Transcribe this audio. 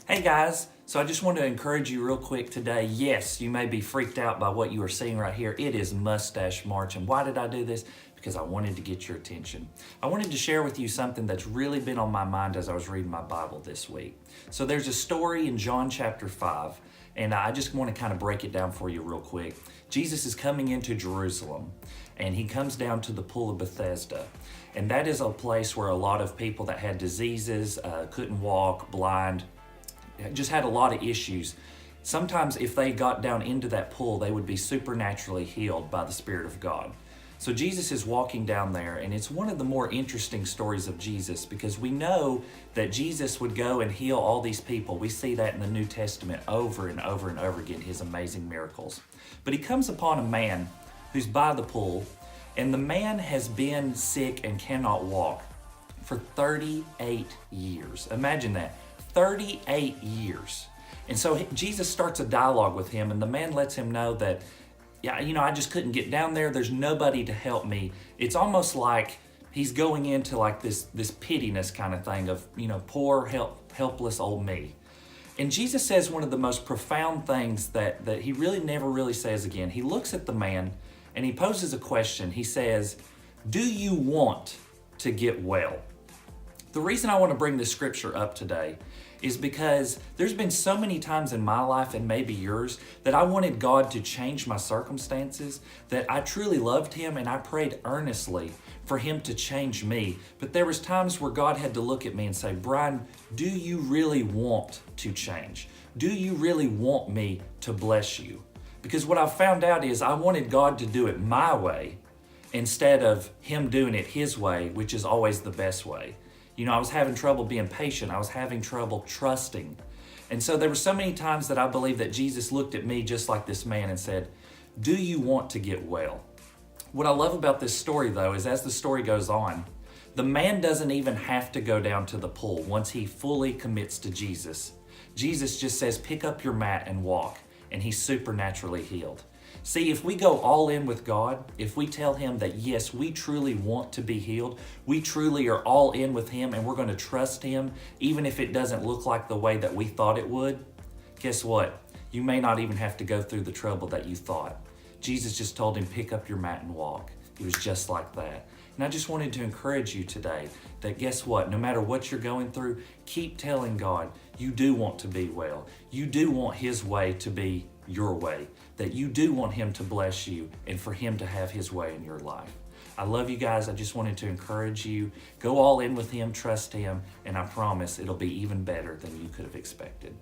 Hey guys, so I just want to encourage you real quick today. Yes, you may be freaked out by what you are seeing right here. It is Mustache March. And why did I do this? Because I wanted to get your attention. I wanted to share with you something that's really been on my mind as I was reading my Bible this week. So there's a story in John chapter 5, and I just want to kind of break it down for you real quick. Jesus is coming into Jerusalem, and he comes down to the pool of Bethesda. And that is a place where a lot of people that had diseases, couldn't walk, blind, just had a lot of issues. Sometimes if they got down into that pool, they would be supernaturally healed by the Spirit of God. So Jesus is walking down there, and it's one of the more interesting stories of Jesus because we know that Jesus would go and heal all these people. We see that in the New Testament over and over and over again, his amazing miracles. But he comes upon a man who's by the pool, and the man has been sick and cannot walk for 38 years. Imagine that. 38 years. And so Jesus starts a dialogue with him, and the man lets him know that, I just couldn't get down there. There's nobody to help me. It's almost like he's going into like this pittiness kind of thing of, poor, helpless old me. And Jesus says one of the most profound things that he really never really says again. He looks at the man and he poses a question. He says, "Do you want to get well?" The reason I want to bring this scripture up today is because there's been so many times in my life, and maybe yours, that I wanted God to change my circumstances, that I truly loved him and I prayed earnestly for him to change me. But there was times where God had to look at me and say, "Brian, do you really want to change? Do you really want me to bless you?" Because what I found out is I wanted God to do it my way instead of him doing it his way, which is always the best way. I was having trouble being patient. I was having trouble trusting. And so there were so many times that I believe that Jesus looked at me just like this man and said, "Do you want to get well?" What I love about this story, though, is as the story goes on, the man doesn't even have to go down to the pool once he fully commits to Jesus. Jesus just says, "Pick up your mat and walk," and he's supernaturally healed. See, if we go all in with God, if we tell him that, yes, we truly want to be healed, we truly are all in with him and we're going to trust him, even if it doesn't look like the way that we thought it would, guess what? You may not even have to go through the trouble that you thought. Jesus just told him, "Pick up your mat and walk." It was just like that. And I just wanted to encourage you today that guess what? No matter what you're going through, keep telling God you do want to be well. You do want his way to be your way, that you do want him to bless you and for him to have his way in your life. I love you guys. I just wanted to encourage you. Go all in with him, trust him, and I promise it'll be even better than you could have expected.